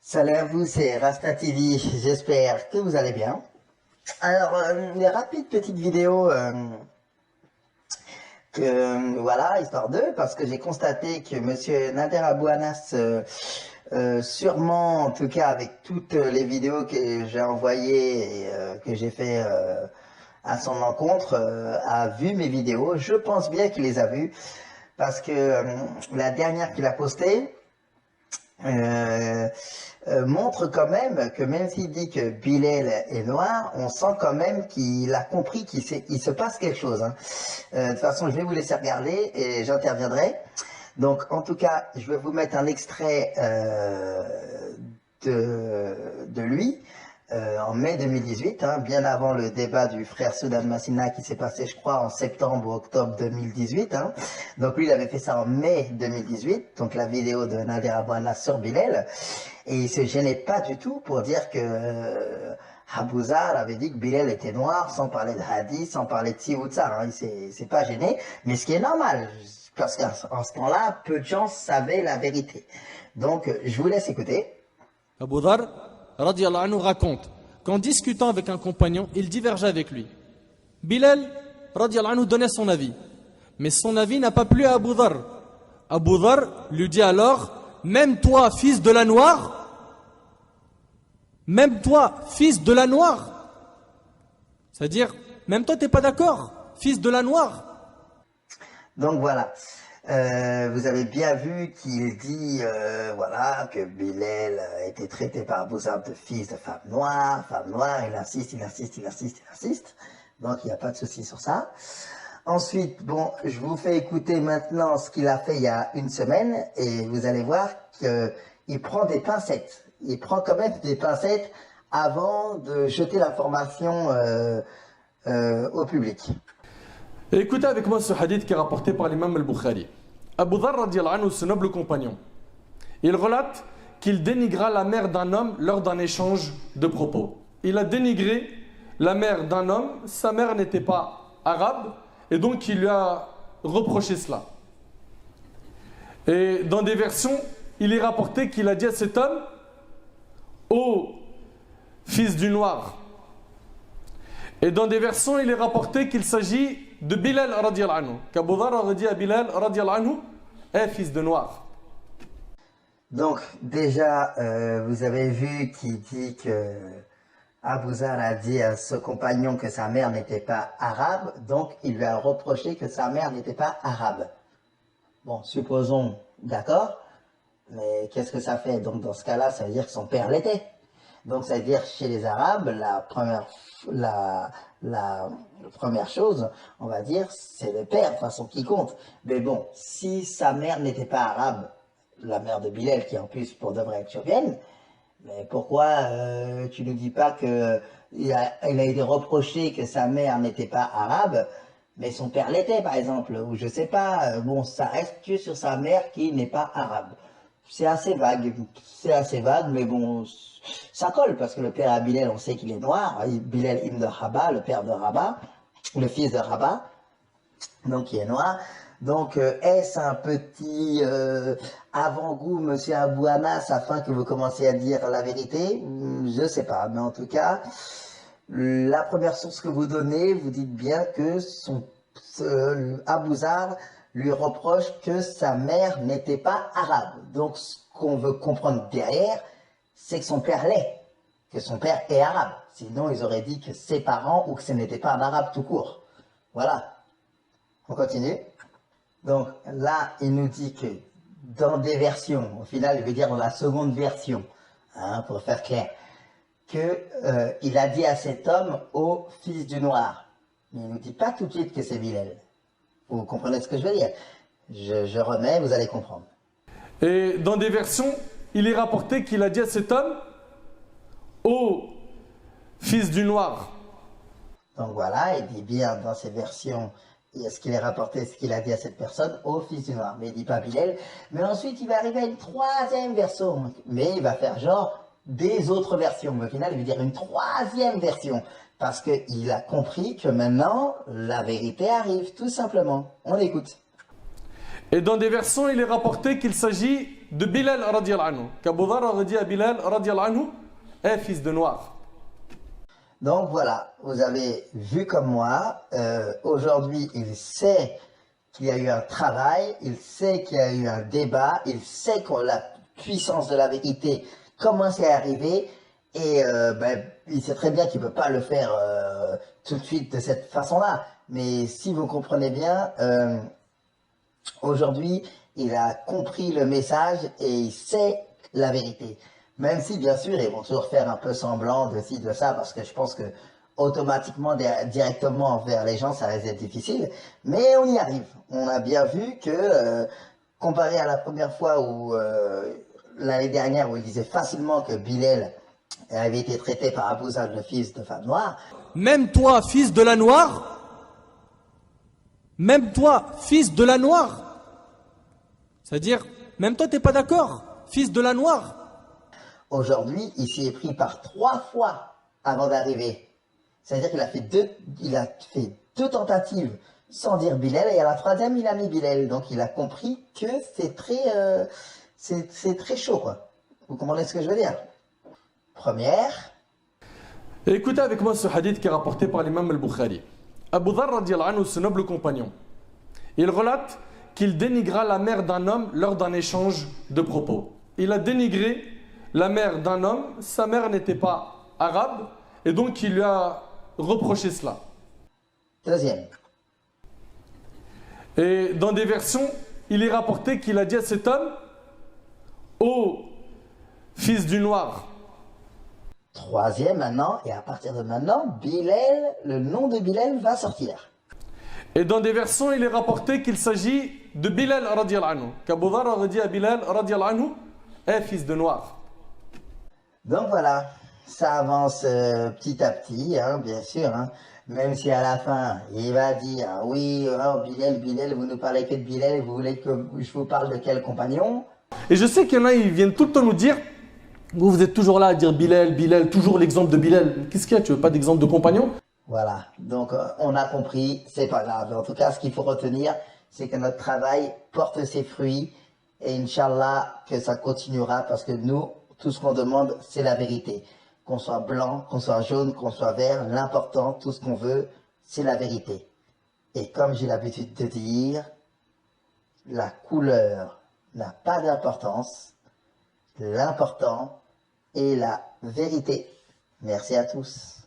Salut à vous, c'est Rasta TV, j'espère que vous allez bien. Alors, une rapide petite vidéo voilà, histoire d'eux, parce que j'ai constaté que Monsieur Nader Abou Anas, sûrement, en tout cas avec toutes les vidéos que j'ai envoyées et que j'ai fait à son encontre, a vu mes vidéos. Je pense bien qu'il les a vues, parce que la dernière qu'il a postée, montre quand même s'il dit que Bilal est noir, on sent quand même qu'il a compris qu'il se passe quelque chose. Hein. De toute façon, je vais vous laisser regarder et j'interviendrai. Donc, en tout cas, je vais vous mettre un extrait de lui en mai 2018, hein, bien avant le débat du frère Soudan Massina qui s'est passé, je crois, en septembre ou octobre 2018. Hein. Donc, lui, il avait fait ça en mai 2018, donc la vidéo de Nader Abou Anas sur Bilal. Et il se gênait pas du tout pour dire que Abou Zar avait dit que Bilal était noir, sans parler de hadith, sans parler de ci ou de ça. Hein. Il s'est pas gêné, mais ce qui est normal, parce qu'en ce temps-là, peu de gens savaient la vérité. Donc, je vous laisse écouter. Abu Dhar, radiallahu anhu, raconte qu'en discutant avec un compagnon, il divergeait avec lui. Bilal, radiallahu anhu, donnait son avis. Mais son avis n'a pas plu à Abu Dhar. Abu Dhar lui dit alors: même toi, fils de la noire, même toi, fils de la noire, c'est-à-dire, même toi, t'es pas d'accord, fils de la noire. Donc voilà, vous avez bien vu qu'il dit voilà, que Bilal a été traité par Abou Zar de fils de femme noire, il insiste. Donc il n'y a pas de souci sur ça. Ensuite, bon, je vous fais écouter maintenant ce qu'il a fait il y a une semaine et vous allez voir qu'il prend des pincettes. Il prend quand même des pincettes avant de jeter l'information au public. Et écoutez avec moi ce hadith qui est rapporté par l'imam al-Bukhari. Abu Dhar, radiallahu anhu, ce noble compagnon, il relate qu'il dénigra la mère d'un homme lors d'un échange de propos. Il a dénigré la mère d'un homme, sa mère n'était pas arabe, et donc il lui a reproché cela. Et dans des versions, il est rapporté qu'il a dit à cet homme: ô fils du noir. Et dans des versions, il est rapporté qu'il s'agit de Bilal radiallahu anhu, qu'Abu Dhar aurait dit à Bilal radiallahu anhu: fils de noir. Donc déjà, vous avez vu qu'il dit que Abou Zar a dit à ce compagnon que sa mère n'était pas arabe, donc il lui a reproché que sa mère n'était pas arabe. Bon, supposons, d'accord, mais qu'est-ce que ça fait? Donc dans ce cas-là, ça veut dire que son père l'était. Donc ça veut dire chez les Arabes, la première chose, on va dire, c'est le père, de toute façon, qui compte. Mais bon, si sa mère n'était pas arabe, la mère de Bilal, qui en plus pour de vrai éthiopienne, mais pourquoi tu ne dis pas qu'il a été reproché que sa mère n'était pas arabe, mais son père l'était par exemple, ou je sais pas, bon, ça reste que sur sa mère qui n'est pas arabe. C'est assez vague, mais bon, ça colle, parce que le père à Bilal, on sait qu'il est noir, Bilal ibn Rabah, le père de Rabah, le fils de Rabah, donc il est noir. Donc, est-ce un petit avant-goût, monsieur Abou Anas, afin que vous commenciez à dire la vérité? Je ne sais pas, mais en tout cas, la première source que vous donnez, vous dites bien que Abou Zar lui reproche que sa mère n'était pas arabe. Donc, ce qu'on veut comprendre derrière, c'est que son père l'est, que son père est arabe. Sinon, ils auraient dit que ses parents ou que ce n'était pas un arabe tout court. Voilà. On continue. Donc là, il nous dit que dans des versions, au final, il veut dire dans la seconde version, hein, pour faire clair, qu'il a dit à cet homme, ô fils du noir. Mais il ne nous dit pas tout de suite que c'est Bilal. Vous comprenez ce que je veux dire? Je remets, vous allez comprendre. Et dans des versions, il est rapporté qu'il a dit à cet homme: ô fils du noir. Donc voilà, il dit bien dans ces versions, est-ce qu'il est rapporté ce qu'il a dit à cette personne, ô fils du noir, mais il dit pas Bilal. Mais ensuite, il va arriver à une troisième version, mais il va faire genre des autres versions. Mais au final, il veut dire une troisième version, parce qu'il a compris que maintenant, la vérité arrive, tout simplement. On l'écoute. Et dans des versions, il est rapporté qu'il s'agit de Bilal radiallahu anhu, qu'Abu Dharr aurait dit à Bilal radiallahu anhu, eh fils de noir. Donc voilà, vous avez vu comme moi, aujourd'hui il sait qu'il y a eu un travail, il sait qu'il y a eu un débat, il sait que la puissance de la vérité, comment c'est arrivé, et il sait très bien qu'il ne peut pas le faire tout de suite de cette façon-là. Mais si vous comprenez bien, aujourd'hui, il a compris le message et il sait la vérité. Même si, bien sûr, ils vont toujours faire un peu semblant de ci, de ça, parce que je pense que automatiquement, directement vers les gens, ça risque d'être difficile. Mais on y arrive. On a bien vu que, comparé à la première fois où, l'année dernière, où il disait facilement que Bilal avait été traité par Abu Zar, le fils de femme noire. Même toi, fils de la noire, même toi, fils de la noire, c'est-à-dire, même toi, t'es pas d'accord, fils de la noire. Aujourd'hui, il s'y est pris par 3 fois avant d'arriver. C'est-à-dire qu'il a fait deux tentatives sans dire Bilal, et à la troisième, il a mis Bilal. Donc il a compris que c'est très chaud, quoi. Vous comprenez ce que je veux dire? Première. Et écoutez avec moi ce hadith qui est rapporté par l'imam al-Bukhari. Abu Dharr radiallahu anhu, ce noble compagnon, il relate qu'il dénigra la mère d'un homme lors d'un échange de propos. Il a dénigré la mère d'un homme, sa mère n'était pas arabe, et donc il lui a reproché cela. Deuxième. Et dans des versions, il est rapporté qu'il a dit à cet homme, ô fils du noir. Troisième maintenant, et à partir de maintenant, Bilal, le nom de Bilal va sortir. Et dans des versions, il est rapporté qu'il s'agit de Bilal radiallahu anhu, qu'Abu Dharr aurait dit à Bilal radiallahu anhu, eh fils de noir. Donc voilà, ça avance petit à petit, hein, bien sûr, hein, même si à la fin, il va dire, oui, oh, Bilal, vous ne parlez que de Bilal, vous voulez que je vous parle de quel compagnon? Et je sais qu'il y en a, ils viennent tout le temps nous dire, vous êtes toujours là à dire Bilal, toujours l'exemple de Bilal. Qu'est-ce qu'il y a, tu veux pas d'exemple de compagnon? Voilà, donc on a compris, c'est pas grave. En tout cas, ce qu'il faut retenir, c'est que notre travail porte ses fruits, et Inch'Allah, que ça continuera, parce que nous, tout ce qu'on demande, c'est la vérité. Qu'on soit blanc, qu'on soit jaune, qu'on soit vert, l'important, tout ce qu'on veut, c'est la vérité. Et comme j'ai l'habitude de dire, la couleur n'a pas d'importance. L'important est la vérité. Merci à tous.